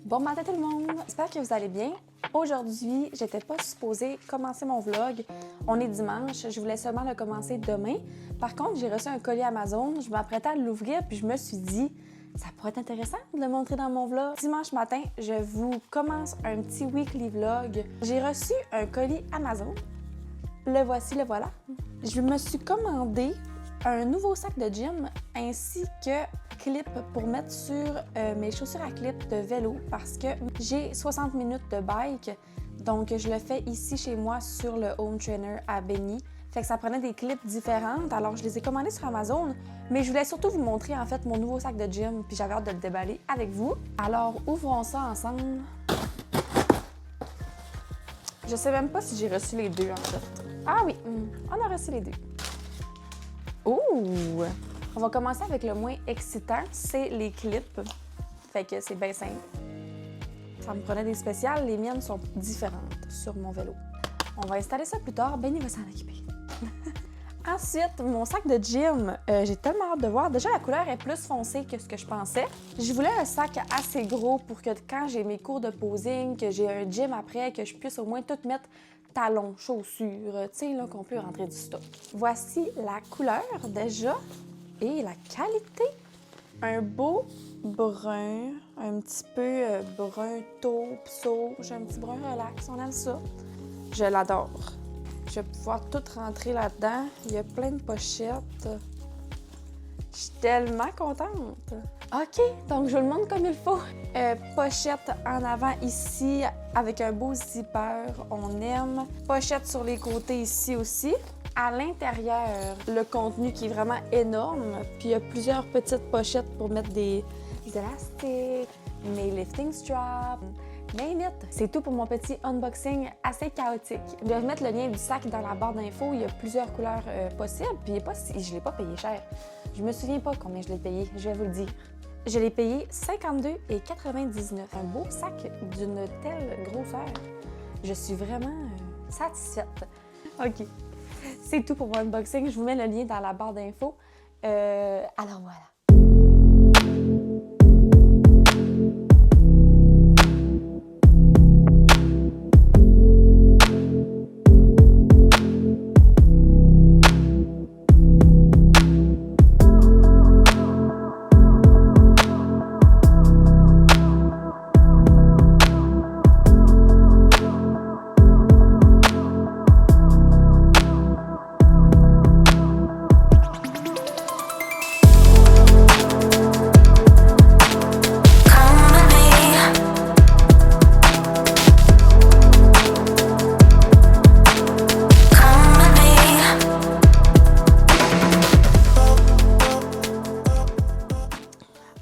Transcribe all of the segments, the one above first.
Bon matin tout le monde! J'espère que vous allez bien. Aujourd'hui, j'étais pas supposée commencer mon vlog. On est dimanche, je voulais seulement le commencer demain. Par contre, j'ai reçu un colis Amazon, je m'apprêtais à l'ouvrir puis je me suis dit ça pourrait être intéressant de le montrer dans mon vlog. Dimanche matin, je vous commence un petit weekly vlog. J'ai reçu un colis Amazon. Le voici, le voilà. Je me suis commandé un nouveau sac de gym ainsi que clip pour mettre sur mes chaussures à clip de vélo parce que j'ai 60 minutes de bike, donc je le fais ici chez moi sur le home trainer à Benny. Fait que ça prenait des clips différentes, alors je les ai commandés sur Amazon, mais je voulais surtout vous montrer en fait mon nouveau sac de gym, puis j'avais hâte de le déballer avec vous. Alors ouvrons ça ensemble. Je sais même pas si j'ai reçu les deux en fait. Ah oui, on a reçu les deux. Ouh! On va commencer avec le moins excitant, c'est les clips. Fait que c'est bien simple. Ça me prenait des spéciales, les miennes sont différentes sur mon vélo. On va installer ça plus tard, Benny va s'en occuper. Ensuite, mon sac de gym, j'ai tellement hâte de voir. Déjà, la couleur est plus foncée que ce que je pensais. Je voulais un sac assez gros pour que quand j'ai mes cours de posing, que j'ai un gym après, que je puisse au moins tout mettre talons, chaussures, tu sais, là, qu'on peut rentrer du stock. Voici la couleur déjà et la qualité. Un beau brun, un petit peu brun taupe, sauge, un petit brun relax, on aime ça. Je l'adore. Je vais pouvoir tout rentrer là-dedans. Il y a plein de pochettes. Je suis tellement contente. OK, donc je vous le montre comme il faut. Pochette en avant ici avec un beau zipper, on aime. Pochette sur les côtés ici aussi. À l'intérieur, le contenu qui est vraiment énorme. Puis il y a plusieurs petites pochettes pour mettre des élastiques, mes lifting straps. Name it. C'est tout pour mon petit unboxing assez chaotique. Je vais mettre le lien du sac dans la barre d'infos. Il y a plusieurs couleurs possibles. Puis je ne l'ai pas payé cher. Je me souviens pas combien je l'ai payé. Je vais vous le dire. Je l'ai payé 52,99 $. Un beau sac d'une telle grosseur. Je suis vraiment satisfaite. OK. C'est tout pour mon unboxing. Je vous mets le lien dans la barre d'infos. Alors voilà.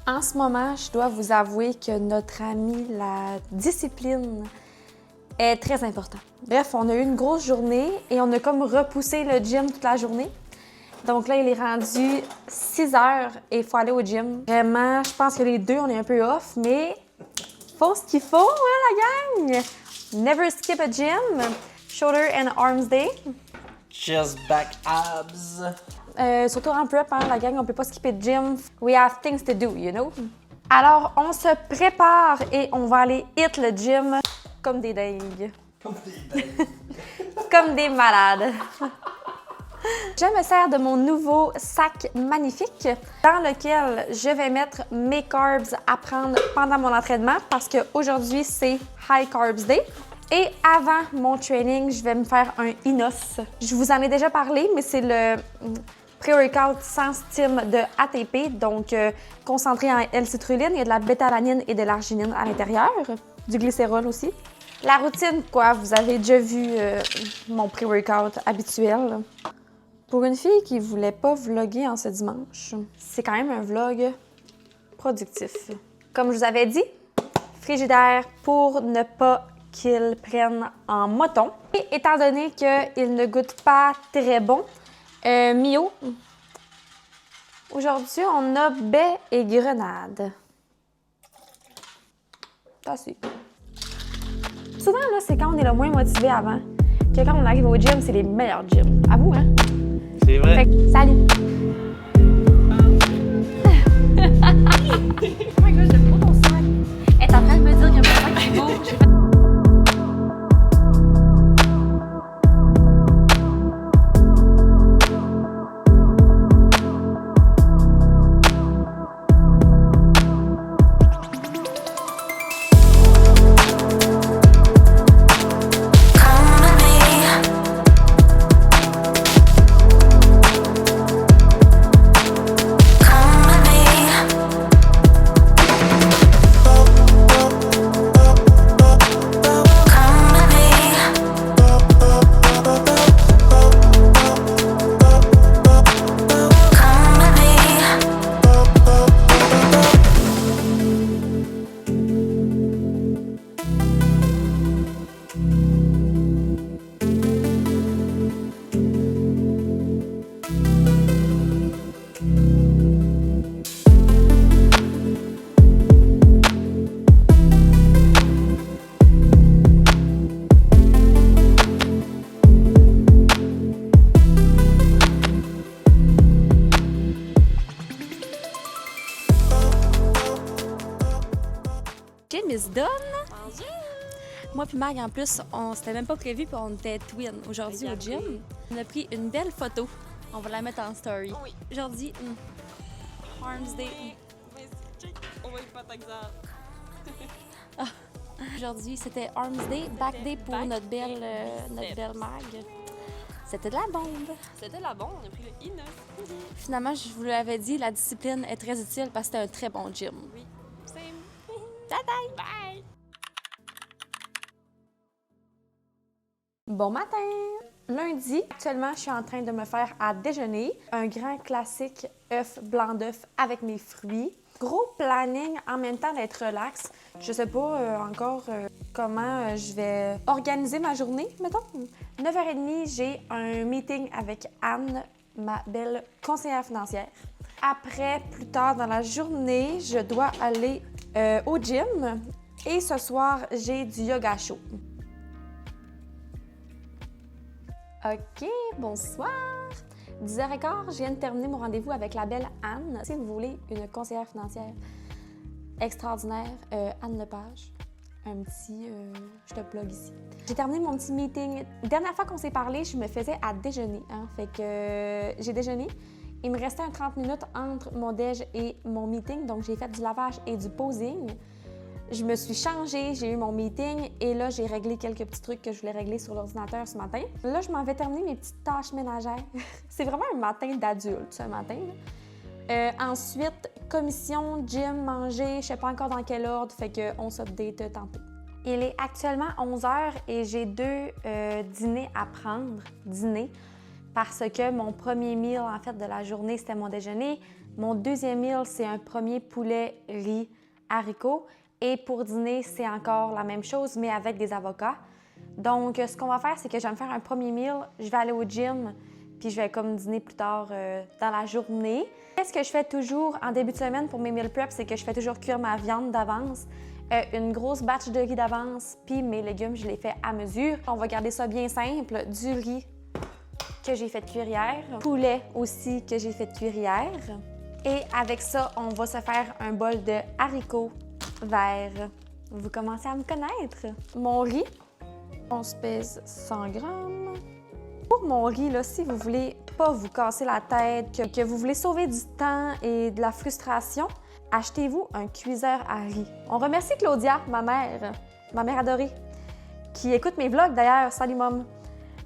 En ce moment, je dois vous avouer que notre amie, la discipline, est très importante. Bref, on a eu une grosse journée et on a comme repoussé le gym toute la journée. Donc là, il est rendu 6 heures et il faut aller au gym. Vraiment, je pense que les deux, on est un peu off, mais faut ce qu'il faut, hein, la gang! Never skip a gym. Shoulder and arms day. Just back abs. Surtout en prep, hein, la gang, on peut pas skipper de gym. We have things to do, you know? Alors, on se prépare et on va aller hit le gym comme des dingues. Comme des dingues. Comme des malades. Je me sers de mon nouveau sac magnifique dans lequel je vais mettre mes carbs à prendre pendant mon entraînement parce qu'aujourd'hui, c'est High Carbs Day. Et avant mon training, je vais me faire un Inos. Je vous en ai déjà parlé, mais c'est le pré-workout sans stim de ATP, donc concentré en L-citrulline. Il y a de la bêta-alanine et de l'arginine à l'intérieur, du glycérol aussi. La routine, quoi, vous avez déjà vu mon pré-workout habituel. Pour une fille qui ne voulait pas vlogger en ce dimanche, c'est quand même un vlog productif. Comme je vous avais dit, frigidaire pour ne pas qu'ils prennent en moton. Et étant donné qu'ils ne goûtent pas très bon, Mio, aujourd'hui, on a baie et grenade. Assez. Souvent, là, c'est quand on est le moins motivé avant que quand on arrive au gym, c'est les meilleurs gyms. À vous, hein? C'est vrai. Fait que, salut! Oh my god, j'aime trop ton sac! Elle est en train de me dire que is done. Moi puis Mag, en plus, on s'était même pas prévu puis on était twins aujourd'hui au gym. On a pris une belle photo. On va la mettre en story. Oui. Aujourd'hui, Arms Day. On va pas tant que ça. Aujourd'hui, c'était Arms Day, Back Day pour notre belle Mag. C'était de la bombe. C'était la bombe, on a pris le I9. Finalement, je vous l'avais dit, la discipline est très utile parce que c'était un très bon gym. Oui. Same. Bye bye! Bye! Bon matin! Lundi, actuellement, je suis en train de me faire à déjeuner un grand classique œuf blanc d'œuf avec mes fruits. Gros planning en même temps d'être relax. Je sais pas encore comment je vais organiser ma journée, mettons. 9h30, j'ai un meeting avec Anne, ma belle conseillère financière. Après, plus tard dans la journée, je dois aller au gym. Et ce soir, j'ai du yoga chaud. OK, bonsoir! 10h15, je viens de terminer mon rendez-vous avec la belle Anne. Si vous voulez une conseillère financière extraordinaire, Anne Lepage. Un petit... je te plug ici. J'ai terminé mon petit meeting. Dernière fois qu'on s'est parlé, je me faisais à déjeuner. Hein? Fait que j'ai déjeuné. Il me restait un 30 minutes entre mon déj et mon meeting. Donc, j'ai fait du lavage et du posing. Je me suis changée, j'ai eu mon meeting et là, j'ai réglé quelques petits trucs que je voulais régler sur l'ordinateur ce matin. Là, je m'en vais terminer mes petites tâches ménagères. C'est vraiment un matin d'adulte, ce matin. Ensuite, commission, gym, manger, je sais pas encore dans quel ordre, fait qu'on s'update tantôt. Il est actuellement 11h et j'ai 2 dîners à prendre. Parce que mon premier meal, en fait, de la journée, c'était mon déjeuner. Mon deuxième meal, c'est un premier poulet, riz, haricots. Et pour dîner, c'est encore la même chose, mais avec des avocats. Donc, ce qu'on va faire, c'est que je vais me faire un premier meal, je vais aller au gym, puis je vais comme dîner plus tard dans la journée. Ce que je fais toujours en début de semaine pour mes meal prep, c'est que je fais toujours cuire ma viande d'avance, une grosse batch de riz d'avance, puis mes légumes, je les fais à mesure. On va garder ça bien simple, du riz que j'ai fait cuire hier, poulet aussi que j'ai fait cuire hier. Et avec ça, on va se faire un bol de haricots verts. Vous commencez à me connaître. Mon riz, on se pèse 100 grammes. Pour mon riz, là, si vous voulez pas vous casser la tête, que vous voulez sauver du temps et de la frustration, achetez-vous un cuiseur à riz. On remercie Claudia, ma mère adorée, qui écoute mes vlogs d'ailleurs. Salut, Mom.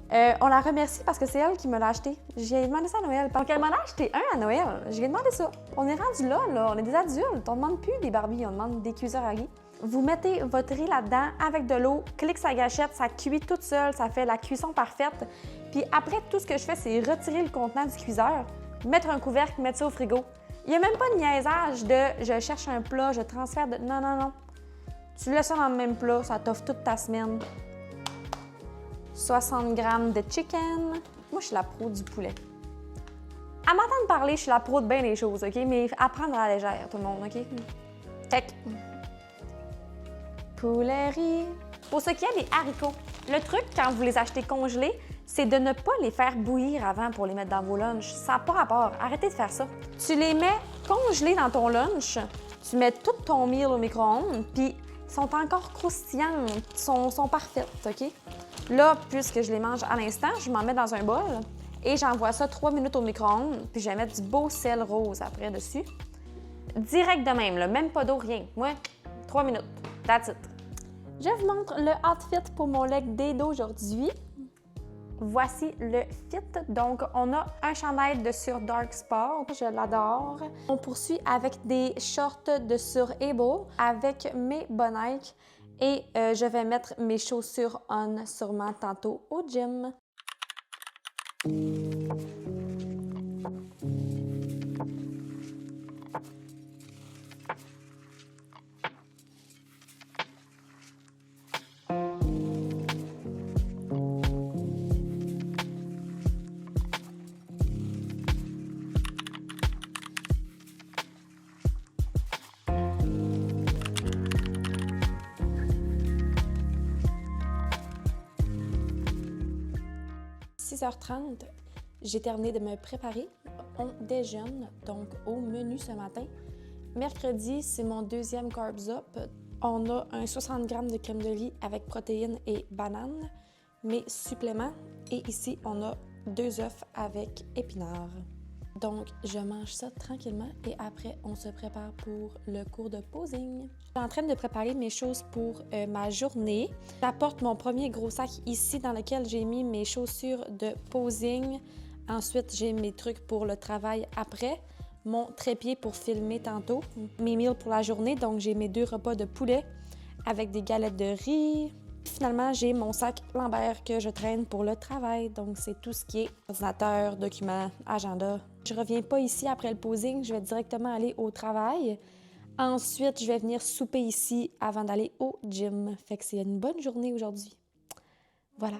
On la remercie parce que c'est elle qui me l'a acheté. J'ai demandé ça à Noël. Donc, elle m'en a acheté un à Noël. Je lui ai demandé ça. On est rendu là. On est des adultes. On ne demande plus des Barbies, on demande des cuiseurs à riz. Vous mettez votre riz là-dedans avec de l'eau, clique sa gâchette, ça cuit toute seule, ça fait la cuisson parfaite. Puis après, tout ce que je fais, c'est retirer le contenant du cuiseur, mettre un couvercle, mettre ça au frigo. Il n'y a même pas de niaisage de « je cherche un plat, je transfère de... » Non, non, non. Tu laisses ça dans le même plat, ça t'offre toute ta semaine. 60 grammes de chicken. Moi, je suis la pro du poulet. À m'entendre parler, je suis la pro de bien des choses, OK? Mais à prendre à la légère, tout le monde, OK? Fait que... poulet riz. Pour ce qui est des haricots, le truc, quand vous les achetez congelés, c'est de ne pas les faire bouillir avant pour les mettre dans vos lunchs. Ça n'a pas rapport. Arrêtez de faire ça. Tu les mets congelés dans ton lunch, tu mets tout ton meal au micro-ondes, puis ils sont encore croustillantes, sont parfaites, OK? Là, puisque je les mange à l'instant, je m'en mets dans un bol et j'envoie ça 3 minutes au micro-ondes, puis je vais mettre du beau sel rose après dessus. Direct de même, là, même pas d'eau, rien. Moi, 3 minutes. That's it. Je vous montre le outfit pour mon leg day d'aujourd'hui. Voici le fit. Donc, on a un chandail de sur Dark Sport. Je l'adore. On poursuit avec des shorts de sur Able avec mes Bonike. Et je vais mettre mes chaussures on sûrement tantôt au gym. 6h30, j'ai terminé de me préparer. On déjeune, donc au menu ce matin. Mercredi, c'est mon deuxième Carbs Up. On a un 60 g de crème de riz avec protéines et bananes, mes suppléments. Et ici, on a 2 œufs avec épinards. Donc, je mange ça tranquillement et après, on se prépare pour le cours de posing. Je suis en train de préparer mes choses pour ma journée. J'apporte mon premier gros sac ici dans lequel j'ai mis mes chaussures de posing. Ensuite, j'ai mes trucs pour le travail après. Mon trépied pour filmer tantôt. Mes meals pour la journée, donc j'ai mes 2 repas de poulet avec des galettes de riz. Finalement, j'ai mon sac Lambert que je traîne pour le travail. Donc, c'est tout ce qui est ordinateur, documents, agenda. Je reviens pas ici après le posing. Je vais directement aller au travail. Ensuite, je vais venir souper ici avant d'aller au gym. Fait que c'est une bonne journée aujourd'hui. Voilà.